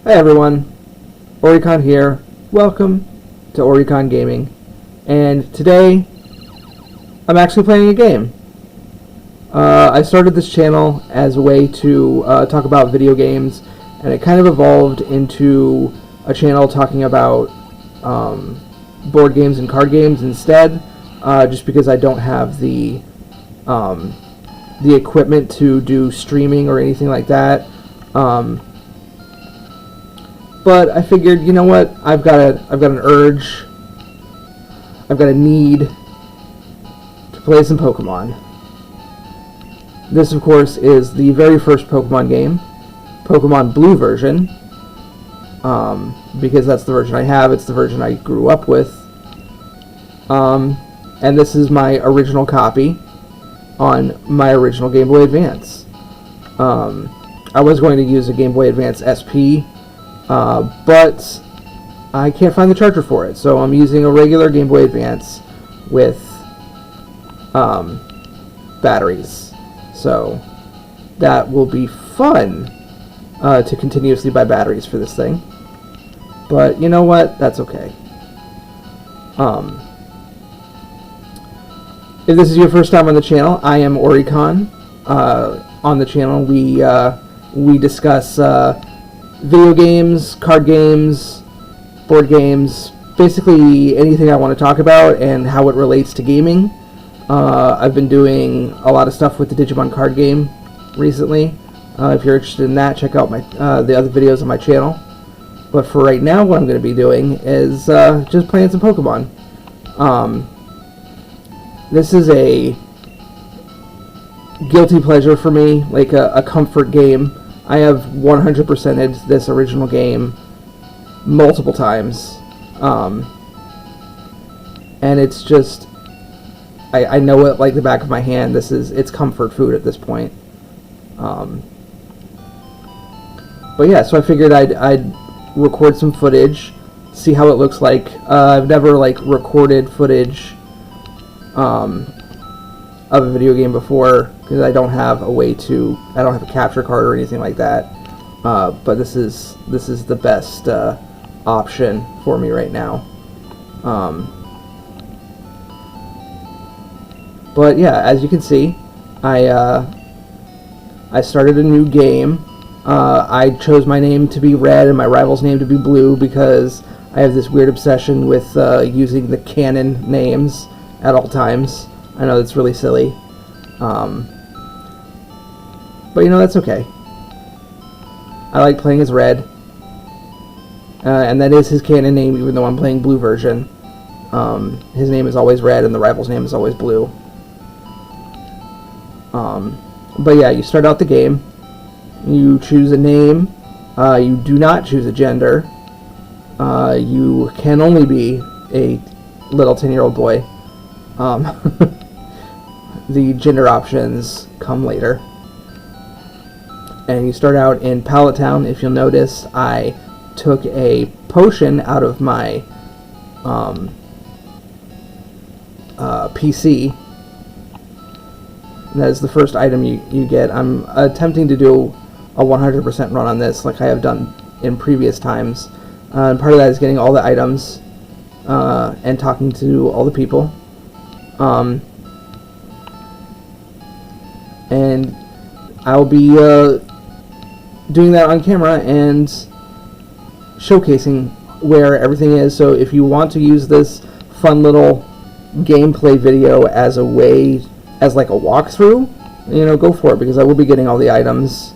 Hi everyone, Orikon here. Welcome to orikongaming. And today, I'm actually playing a game. I started this channel as a way to talk about video games, and it kind of evolved into a channel talking about board games and card games instead, just because I don't have the equipment to do streaming or anything like that. But I figured, you know what? I've got an urge. I've got a need to play some Pokemon. This, of course, is the very first Pokemon game, Pokemon Blue version, because that's the version I have. It's the version I grew up with. And this is my original copy on my original Game Boy Advance. I was going to use a Game Boy Advance SP, but I can't find the charger for it, so I'm using a regular Game Boy Advance with batteries. So that will be fun to continuously buy batteries for this thing. But you know what? That's okay. If this is your first time on the channel, I am Orikon. On the channel, we discuss video games, card games, board games, basically anything I want to talk about and how it relates to gaming. I've been doing a lot of stuff with the Digimon card game recently. If you're interested in that, check out my the other videos on my channel. But for right now, what I'm going to be doing is just playing some Pokemon. This is a guilty pleasure for me, like a comfort game. I have 100%ed this original game multiple times, and it's just I know it like the back of my hand. It's comfort food at this point. But yeah, so I figured I'd record some footage, see how it looks like. I've never recorded footage of a video game before, because I don't have a capture card or anything like that. But this is the best option for me right now. But yeah, as you can see, I started a new game. I chose my name to be red and my rival's name to be blue because I have this weird obsession with using the canon names at all times. I know that's really silly. But you know, that's okay. I like playing as red. And that is his canon name, even though I'm playing blue version. His name is always red and the rival's name is always blue. But yeah, you start out the game. You choose a name. You do not choose a gender. You can only be a little 10-year-old boy. The gender options come later. And you start out in Pallet Town. If you'll notice, I took a potion out of my PC. And that is the first item you get. I'm attempting to do a 100% run on this like I have done in previous times. And part of that is getting all the items and talking to all the people. And I'll be doing that on camera and showcasing where everything is. So if you want to use this fun little gameplay video as like a walkthrough, you know, go for it, because I will be getting all the items.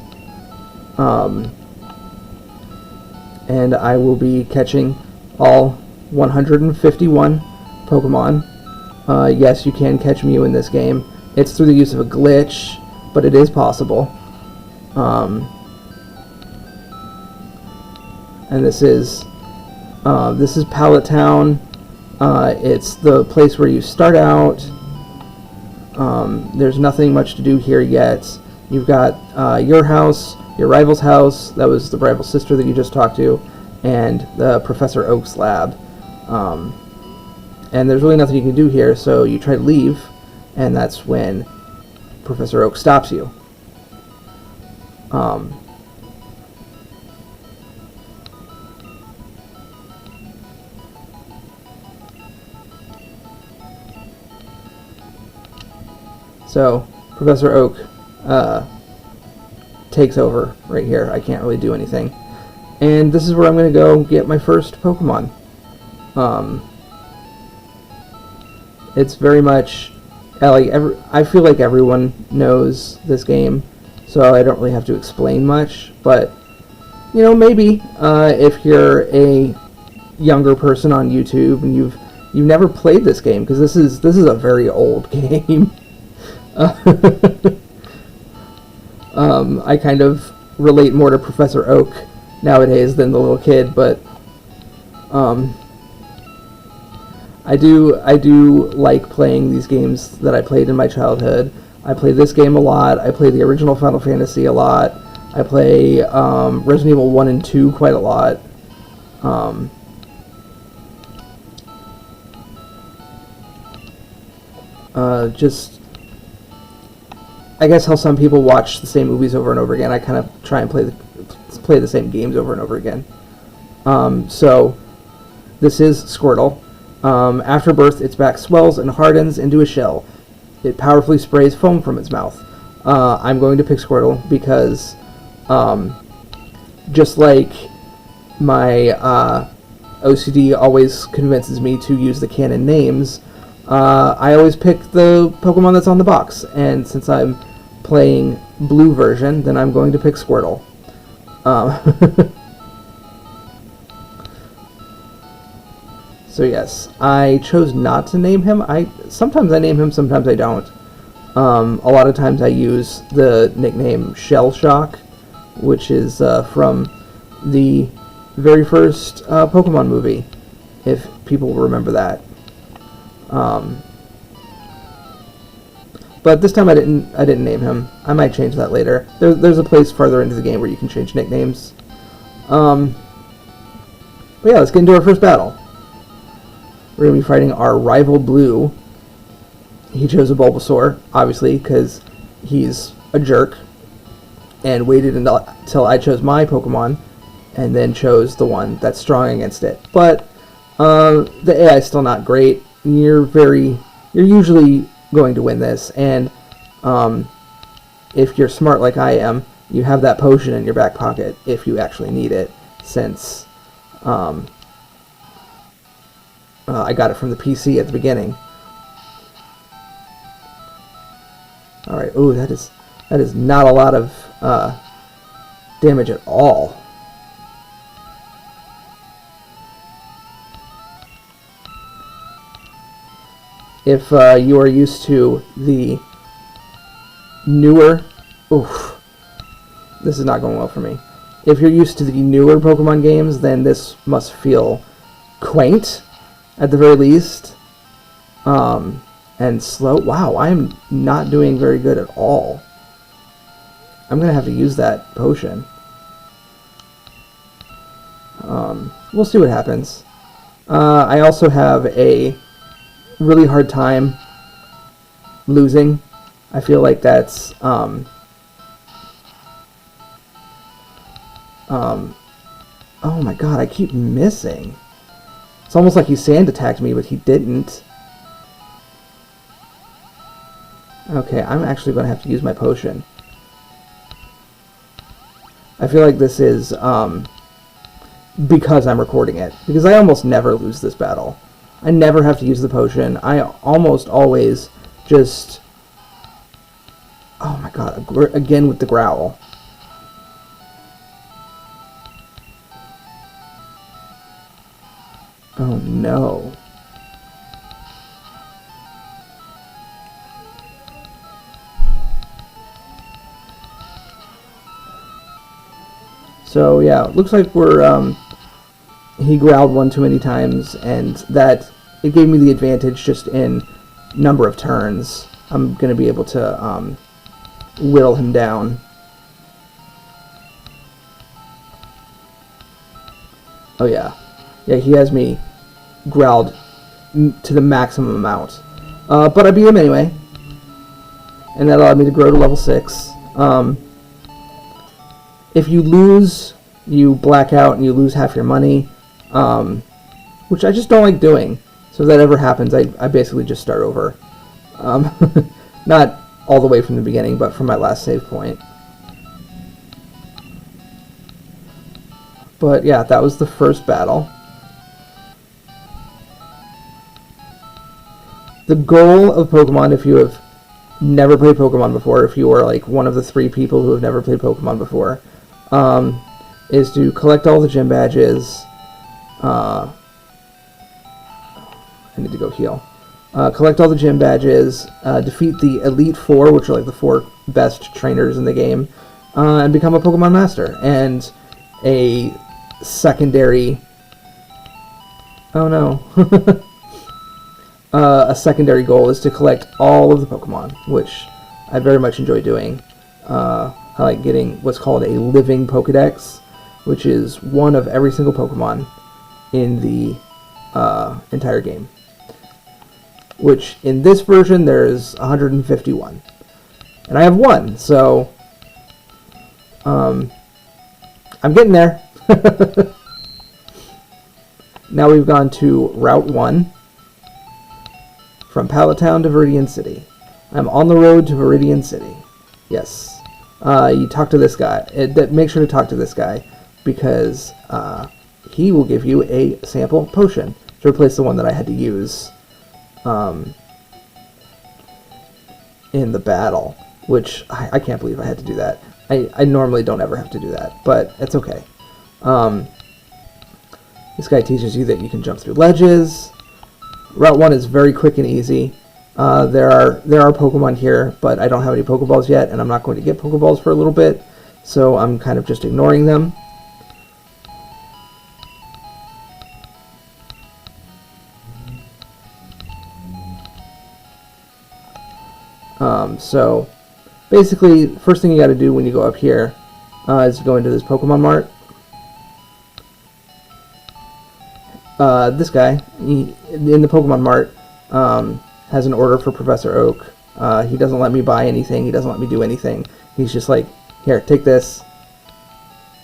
And I will be catching all 151 Pokemon. Yes, you can catch Mew in this game. It's through the use of a glitch, but it is possible. And this is Pallet Town. It's the place where you start out. There's nothing much to do here yet. You've got your house, your rival's house, that was the rival's sister that you just talked to, and the Professor Oak's lab. And there's really nothing you can do here, so you try to leave, and that's when Professor Oak stops you. So Professor Oak takes over right here. I can't really do anything. And this is where I'm going to go get my first Pokemon. It's very much I feel like everyone knows this game, so I don't really have to explain much. But maybe if you're a younger person on YouTube and you've never played this game, because this is a very old game. I kind of relate more to Professor Oak nowadays than the little kid, but I do like playing these games that I played in my childhood. I play this game a lot. I play the original Final Fantasy a lot. I play Resident Evil 1 and 2 quite a lot. Just, I guess how some people watch the same movies over and over again, I kind of try and play the same games over and over again. So, this is Squirtle. After birth, its back swells and hardens into a shell. It powerfully sprays foam from its mouth. I'm going to pick Squirtle because, just like my OCD always convinces me to use the canon names, I always pick the Pokemon that's on the box. And since I'm playing blue version, then I'm going to pick Squirtle. So yes, I chose not to name him. Sometimes I name him, sometimes I don't. A lot of times I use the nickname Shell Shock, which is from the very first Pokemon movie, if people remember that. But this time I didn't name him. I might change that later. There's a place further into the game where you can change nicknames. But yeah, let's get into our first battle. We're going to be fighting our rival Blue. He chose a Bulbasaur, obviously, because he's a jerk, and waited until I chose my Pokemon, and then chose the one that's strong against it. But the AI is still not great. You're usually going to win this, and if you're smart like I am, you have that potion in your back pocket if you actually need it, since I got it from the PC at the beginning. Alright, ooh, that is not a lot of damage at all. If you are used to the newer... Oof, this is not going well for me. If you're used to the newer Pokemon games, then this must feel quaint, at the very least. And slow. Wow, I am not doing very good at all. I'm going to have to use that potion. We'll see what happens. I also have a really hard time losing. I feel like that's oh my god, I keep missing. It's almost like he sand attacked me, but he didn't. Okay, I'm actually going to have to use my potion. I feel like this is because I'm recording it, because I almost never lose this battle. I never have to use the potion. I almost always just... Oh my god, again with the growl. Oh no. So yeah, it looks like we're he growled one too many times, and that it gave me the advantage just in number of turns. I'm gonna be able to whittle him down. Oh yeah. Yeah, he has me growled to the maximum amount. But I beat him anyway. And that allowed me to grow to level 6. If you lose, you black out and you lose half your money. Which I just don't like doing. So if that ever happens, I basically just start over. Not all the way from the beginning, but from my last save point. But yeah, that was the first battle. The goal of Pokemon, if you have never played Pokemon before, if you are like one of the 3 people who have never played Pokemon before, is to collect all the gym badges. I need to go heal. Collect all the gym badges, defeat the Elite Four, which are like the 4 best trainers in the game, and become a Pokemon Master. And a secondary... Oh no. A secondary goal is to collect all of the Pokemon, which I very much enjoy doing. I like getting what's called a living Pokedex, which is one of every single Pokemon in the entire game. Which, in this version, there's 151. And I have 1, so... I'm getting there. Now we've gone to Route 1. From Pallet-Town to Viridian City. I'm on the road to Viridian City. Yes. You talk to this guy. Make sure to talk to this guy, because he will give you a sample potion to replace the one that I had to use in the battle, which I can't believe I had to do that. I normally don't ever have to do that, but it's okay. This guy teaches you that you can jump through ledges. Route 1 is very quick and easy. There are Pokemon here, but I don't have any Pokeballs yet, and I'm not going to get Pokeballs for a little bit, so I'm kind of just ignoring them. So basically, first thing you got to do when you go up here is go into this Pokemon Mart. This guy, in the Pokemon Mart, has an order for Professor Oak. He doesn't let me buy anything. He doesn't let me do anything. He's just like, here, take this.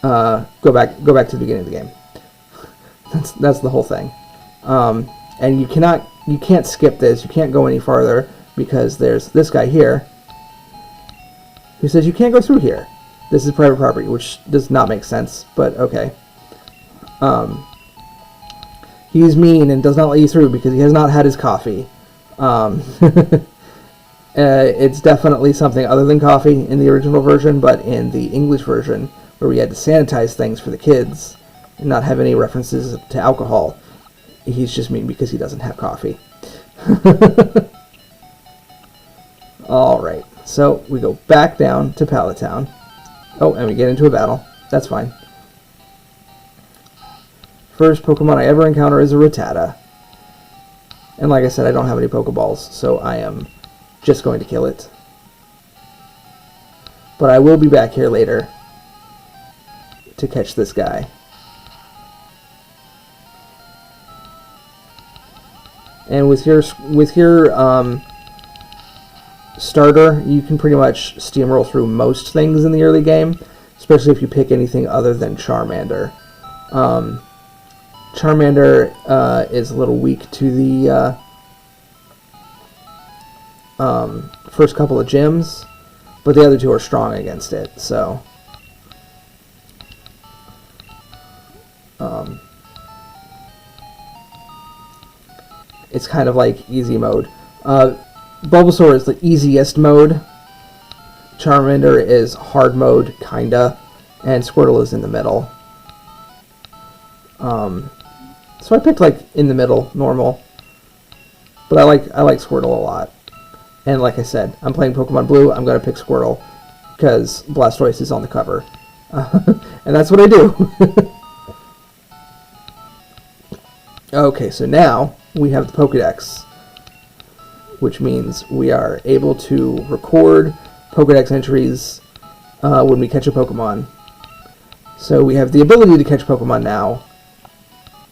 Go back to the beginning of the game. That's the whole thing. And you can't skip this. You can't go any farther because there's this guy here who says you can't go through here. This is private property, which does not make sense, but okay. He's mean and does not let you through because he has not had his coffee. It's definitely something other than coffee in the original version, but in the English version, where we had to sanitize things for the kids and not have any references to alcohol, he's just mean because he doesn't have coffee. Alright, so we go back down to Pallet-Town. Oh, and we get into a battle. That's fine. First Pokemon I ever encounter is a Rattata. And like I said, I don't have any Pokeballs, so I am just going to kill it. But I will be back here later to catch this guy. And with your starter, you can pretty much steamroll through most things in the early game, especially if you pick anything other than Charmander. Charmander is a little weak to the first couple of gyms, but the other two are strong against it, so it's kind of like easy mode. Bulbasaur is the easiest mode. Charmander is hard mode, kinda, and Squirtle is in the middle. So I picked like in the middle, normal. But I like Squirtle a lot. And like I said, I'm playing Pokemon Blue, I'm gonna pick Squirtle because Blastoise is on the cover. And that's what I do. Okay, so now we have the Pokedex, which means we are able to record Pokedex entries when we catch a Pokemon. So we have the ability to catch Pokemon now,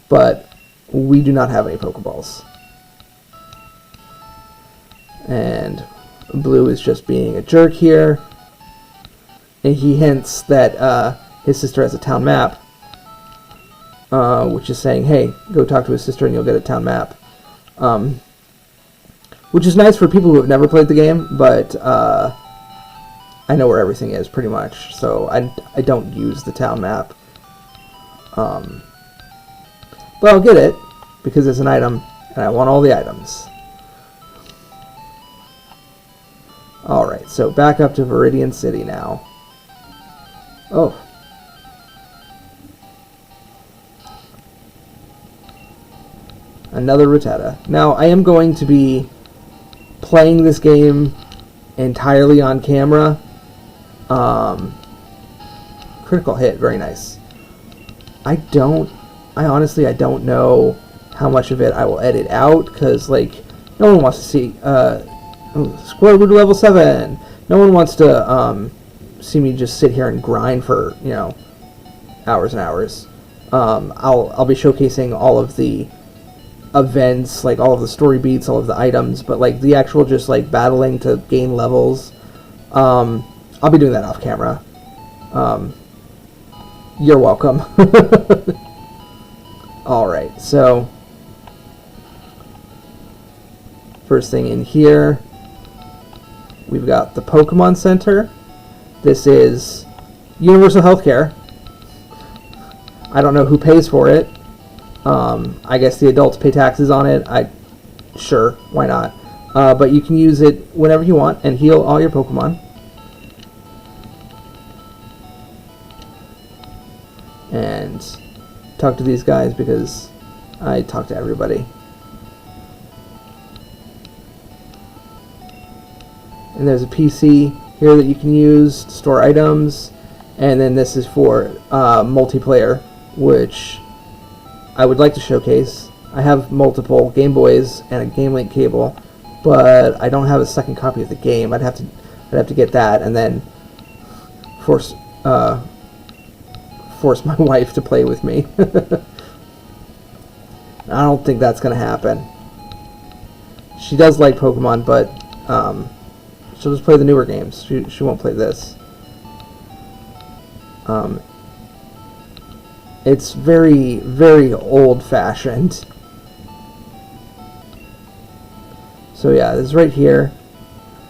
but we do not have any Pokeballs. And Blue is just being a jerk here. And he hints that his sister has a town map, which is saying, hey, go talk to his sister and you'll get a town map. which is nice for people who have never played the game, but I know where everything is pretty much, so I don't use the town map. But I'll get it because it's an item and I want all the items. Alright, so back up to Viridian City now. Oh. Another Rattata. Now, I am going to be playing this game entirely on camera. Critical hit, very nice. I honestly don't know how much of it I will edit out, because, like, no one wants to see, square root of level 7. No one wants to, see me just sit here and grind for, you know, hours and hours. I'll be showcasing all of the events, like all of the story beats, all of the items, but like the actual just like battling to gain levels, I'll be doing that off camera. You're welcome. Alright, so first thing in here, we've got the Pokemon Center. This is universal healthcare. I don't know who pays for it. I guess the adults pay taxes on it. Sure, why not? But you can use it whenever you want and heal all your Pokemon. And talk to these guys because I talk to everybody. And there's a PC here that you can use to store items. And then this is for multiplayer, which I would like to showcase. I have multiple Game Boys and a Game Link cable, but I don't have a second copy of the game. I'd have to get that and then force my wife to play with me. I don't think that's gonna happen. She does like Pokemon, but she'll just play the newer games. She won't play this. It's very, very old-fashioned. So yeah, this right here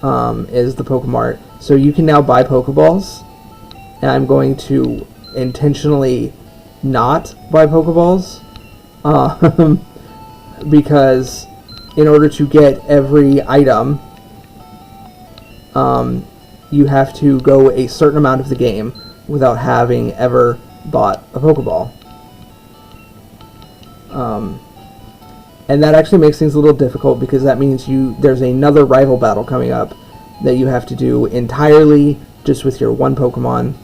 is the Pokemart. So you can now buy Pokeballs, and I'm going to intentionally not buy Pokeballs because in order to get every item, you have to go a certain amount of the game without having ever bought a Pokeball. And that actually makes things a little difficult because that means there's another rival battle coming up that you have to do entirely just with your one Pokemon.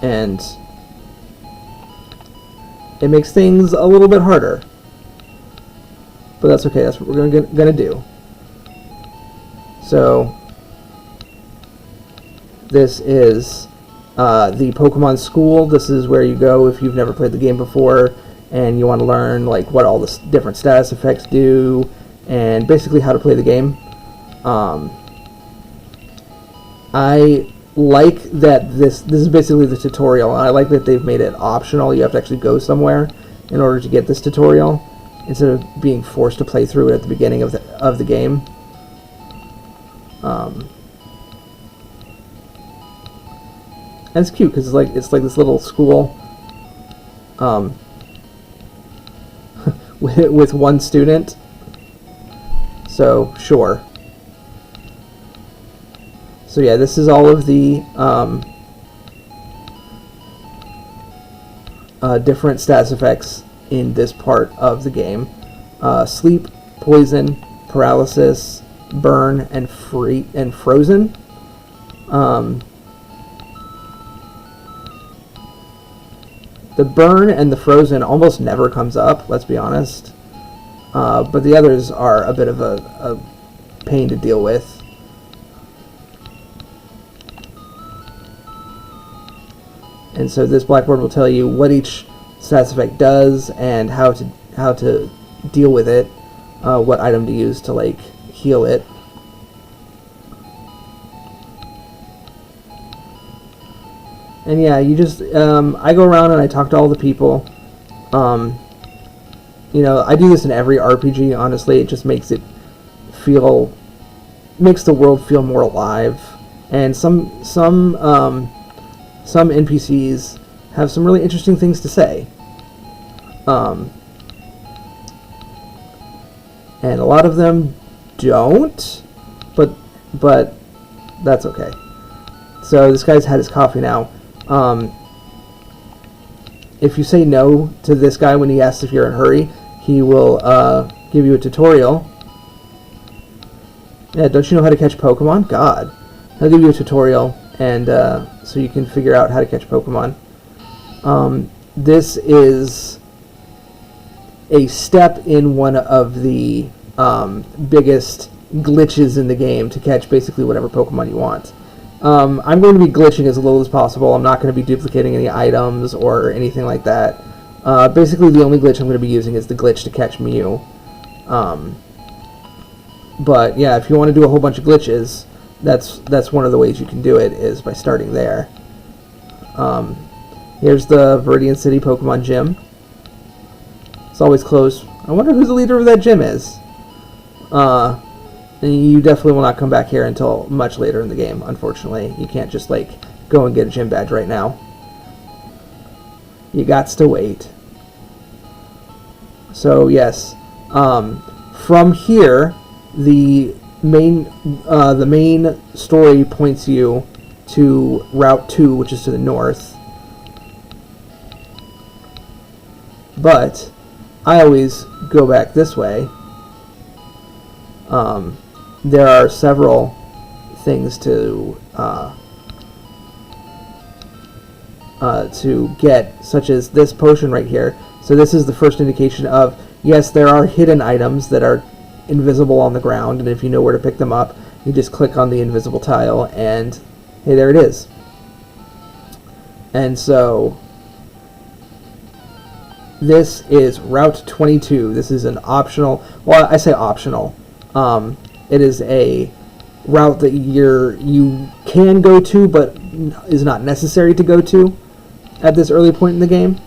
And it makes things a little bit harder. But that's okay, that's what we're gonna do. So this is the Pokemon School. This is where you go if you've never played the game before and you want to learn like what all the different status effects do and basically how to play the game. I like that this is basically the tutorial, and I like that they've made it optional. You have to actually go somewhere in order to get this tutorial instead of being forced to play through it at the beginning of the game. And it's cute because it's like this little school with one student. So sure. So yeah, this is all of the different status effects in this part of the game. Sleep, poison, paralysis, burn, and frozen. The burn and the frozen almost never comes up, let's be honest. But the others are a bit of a pain to deal with. And so this blackboard will tell you what each status effect does and how to deal with it, what item to use to like heal it. And yeah, you just, I go around and I talk to all the people. You know, I do this in every RPG, honestly. It just makes the world feel more alive. And some NPCs have some really interesting things to say. And a lot of them don't, but that's okay. So this guy's had his coffee now. If you say no to this guy when he asks if you're in a hurry, he will give you a tutorial. Yeah, don't you know how to catch Pokemon? God. He'll give you a tutorial, and so you can figure out how to catch Pokemon. This is a step in one of the biggest glitches in the game to catch basically whatever Pokemon you want. I'm going to be glitching as little as possible. I'm not going to be duplicating any items or anything like that. Basically, the only glitch I'm going to be using is the glitch to catch Mew. But yeah, if you want to do a whole bunch of glitches, that's one of the ways you can do it, is by starting there. Here's the Viridian City Pokemon Gym. It's always closed. I wonder who the leader of that gym is. You definitely will not come back here until much later in the game, unfortunately. You can't just, like, go and get a gym badge right now. You gots to wait. So, yes. From here, the main story points you to Route 2, which is to the north. But I always go back this way. There are several things to get, such as this potion right here. So this is the first indication of, yes, there are hidden items that are invisible on the ground, and if you know where to pick them up, you just click on the invisible tile, and hey, there it is. And so this is Route 22. This is an optional, well, I say optional. It is a route that you can go to, but is not necessary to go to at this early point in the game.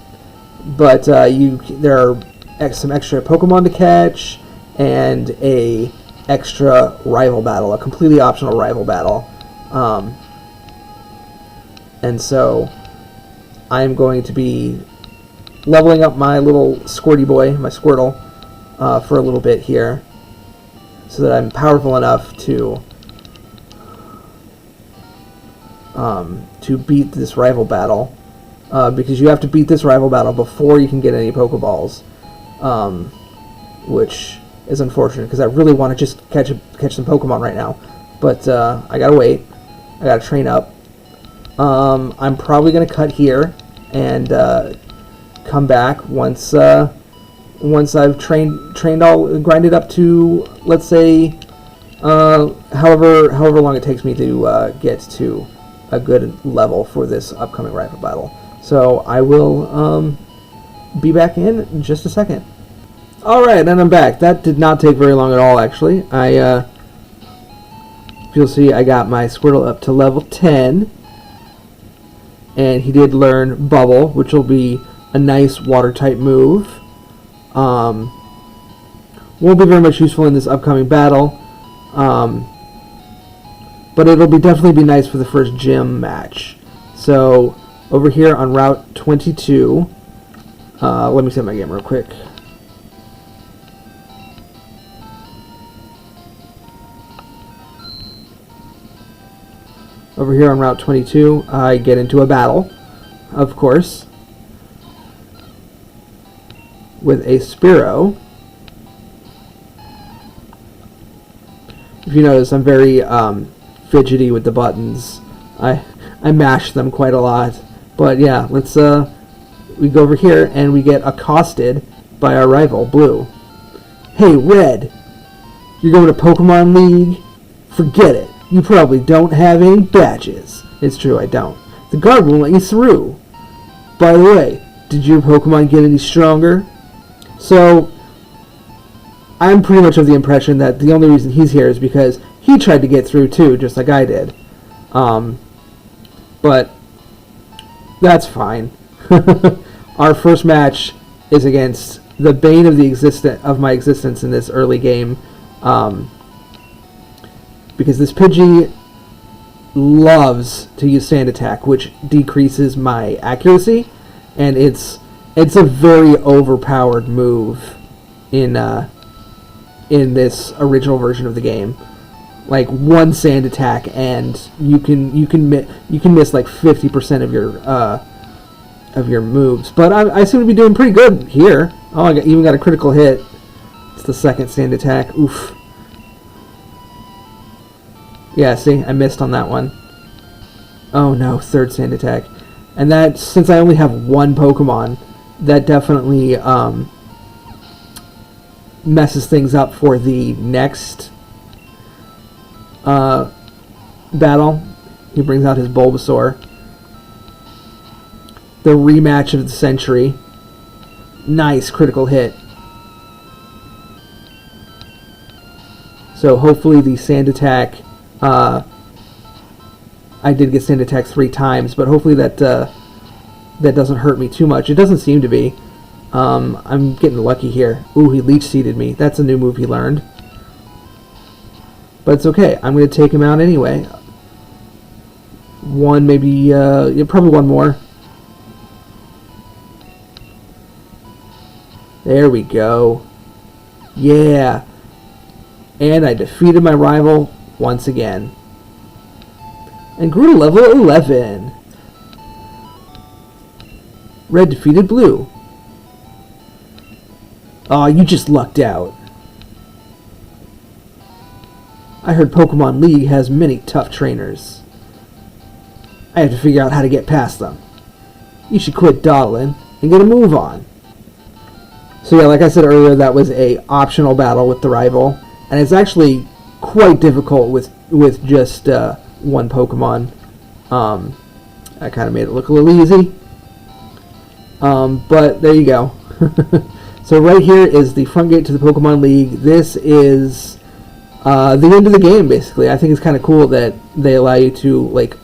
But there are some extra Pokemon to catch, and a extra rival battle, a completely optional rival battle. And so I'm going to be leveling up my little Squirty boy, my Squirtle, for a little bit here, so that I'm powerful enough to beat this rival battle, because you have to beat this rival battle before you can get any Pokeballs, which is unfortunate, because I really want to just catch some Pokemon right now, but I gotta wait. I gotta train up. I'm probably gonna cut here and come back once I've grinded up to, let's say, however long it takes me to get to a good level for this upcoming rival battle. So I will be back in just a second. Alright, and I'm back. That did not take very long at all, actually. If you'll see, I got my Squirtle up to level 10, and he did learn Bubble, which will be a nice water-type move. Won't be very much useful in this upcoming battle, but it'll definitely be nice for the first gym match. So over here on Route 22, let me set my game real quick. Over here on Route 22, I get into a battle, of course, with a Spearow. If you notice, I'm very fidgety with the buttons. I mash them quite a lot. But yeah, let's we go over here and we get accosted by our rival, Blue. Hey, Red, you're going to Pokemon League? Forget it. You probably don't have any badges. It's true, I don't. The guard won't let you through. By the way, did your Pokemon get any stronger? So, I'm pretty much of the impression that the only reason he's here is because he tried to get through too, just like I did. But That's fine. Our first match is against the bane of my existence in this early game, because this Pidgey loves to use Sand Attack, which decreases my accuracy, and it's a very overpowered move in this original version of the game. Like one Sand Attack, and you can miss like 50% of your moves. But I seem to be doing pretty good here. Oh, I even got a critical hit. It's the second Sand Attack. Oof. Yeah, see, I missed on that one. Oh no, third Sand Attack. And that, since I only have one Pokemon, that definitely messes things up for the next battle. He brings out his Bulbasaur. The rematch of the century. Nice critical hit. So hopefully the Sand Attack, I did get Sand Attack 3 times, but hopefully that doesn't hurt me too much. It doesn't seem to be. I'm getting lucky here. Ooh, he Leech Seeded me. That's a new move he learned. But it's okay. I'm going to take him out anyway. One, maybe, probably one more. There we go. Yeah. And I defeated my rival once again. And grew to level 11. Red defeated blue. Aw, you just lucked out. I heard Pokemon League has many tough trainers. I have to figure out how to get past them. You should quit dawdling and get a move on. So yeah, like I said earlier, that was a optional battle with the rival, and it's actually quite difficult with just one Pokemon. I kind of made it look a little easy, but there you go. So right here is the front gate to the Pokemon League. This is the end of the game, basically. I think it's kind of cool that they allow you to like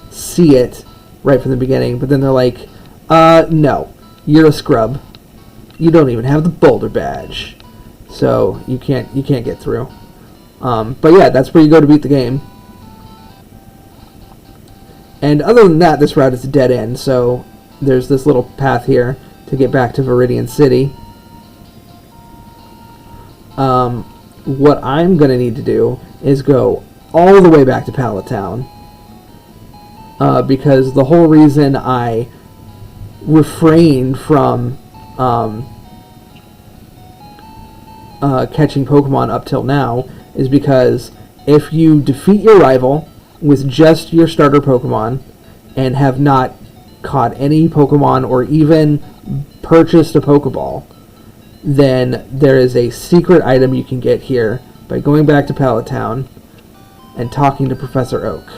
see it right from the beginning, but then they're like, no, you're a scrub. You don't even have the Boulder badge, so you can't get through. But yeah, that's where you go to beat the game. And other than that, this route is a dead end, so there's this little path here to get back to Viridian City. What I'm going to need to do is go all the way back to Pallet Town, because the whole reason I refrained from catching Pokemon up till now is because if you defeat your rival with just your starter Pokemon and have not caught any Pokemon or even purchased a Pokeball, then there is a secret item you can get here by going back to Pallet Town and talking to Professor Oak.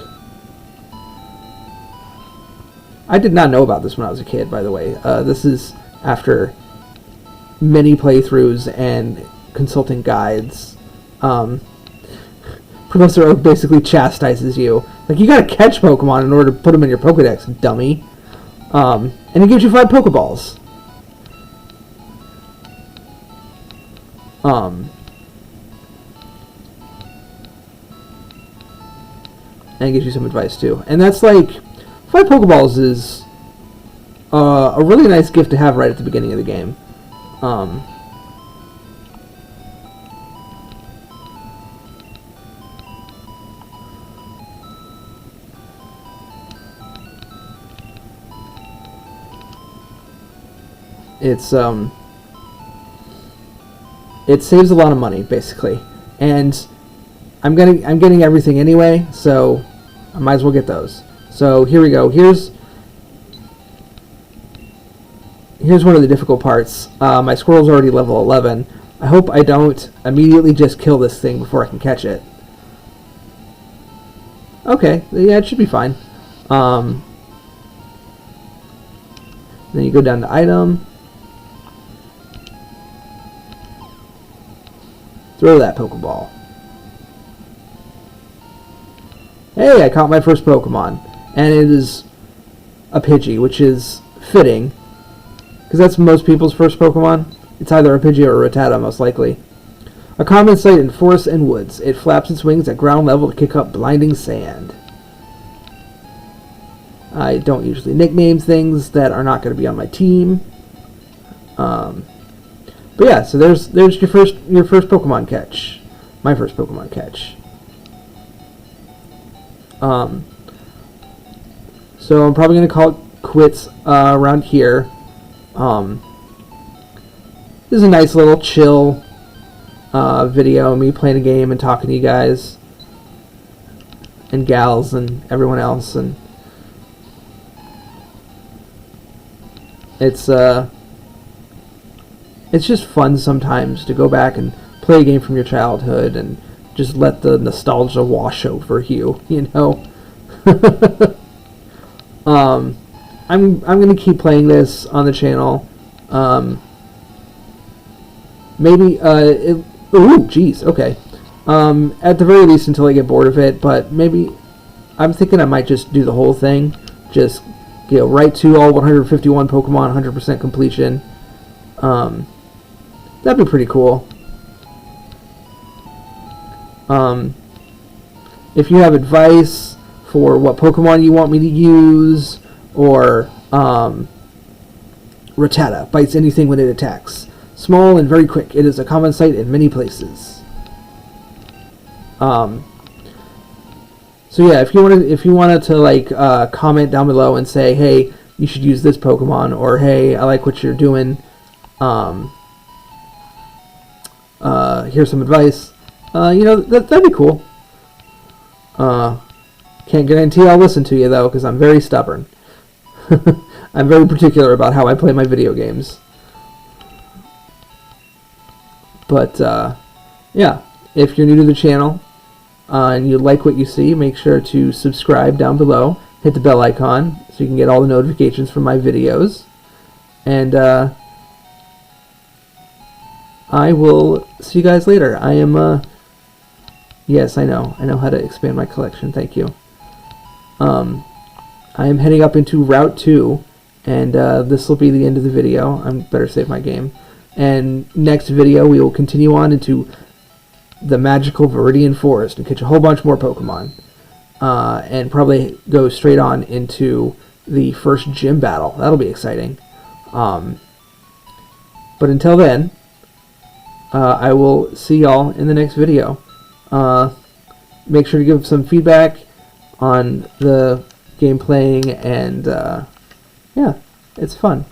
I did not know about this when I was a kid, by the way. This is after many playthroughs and consulting guides. Professor Oak basically chastises you. Like, you gotta catch Pokemon in order to put them in your Pokedex, dummy. And he gives you 5 Pokeballs. And he gives you some advice, too. And that's like, 5 Pokeballs is a really nice gift to have right at the beginning of the game. It saves a lot of money, basically, and I'm getting everything anyway, so I might as well get those. So here we go. Here's one of the difficult parts. My squirrel's already level 11. I hope I don't immediately just kill this thing before I can catch it. Okay, yeah, it should be fine. Then you go down to item. Throw that Pokeball. Hey, I caught my first Pokemon. And it is a Pidgey, which is fitting, because that's most people's first Pokemon. It's either a Pidgey or a Rattata, most likely. A common sight in forests and woods. It flaps its wings at ground level to kick up blinding sand. I don't usually nickname things that are not going to be on my team. But yeah, so there's your first Pokemon catch. My first Pokemon catch. So I'm probably going to call it quits around here. This is a nice little chill video, me playing a game and talking to you guys and gals and everyone else, and it's just fun sometimes to go back and play a game from your childhood and just let the nostalgia wash over you, you know. I'm gonna keep playing this on the channel. Maybe ooh, geez, okay. At the very least until I get bored of it, but maybe I'm thinking I might just do the whole thing. Just go right to all 151 Pokemon, 100% completion. That'd be pretty cool. If you have advice for what Pokemon you want me to use, or Rattata bites anything when it attacks. Small and very quick. It is a common sight in many places. So yeah, if you wanted to like comment down below and say, hey, you should use this Pokemon, or hey, I like what you're doing. Here's some advice. You know, that'd be cool. Can't guarantee I'll listen to you though, because I'm very stubborn. I'm very particular about how I play my video games. But yeah, if you're new to the channel and you like what you see, make sure to subscribe down below. Hit the bell icon so you can get all the notifications from my videos. And I will see you guys later. I am yes, I know how to expand my collection. Thank you. I am heading up into Route 2, and this will be the end of the video. I better save my game. And next video, we will continue on into the magical Viridian Forest and catch a whole bunch more Pokemon. And probably go straight on into the first gym battle. That'll be exciting. But until then, I will see y'all in the next video. Make sure to give some feedback on the game playing, and yeah, it's fun.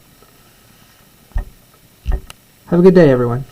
Have a good day, everyone.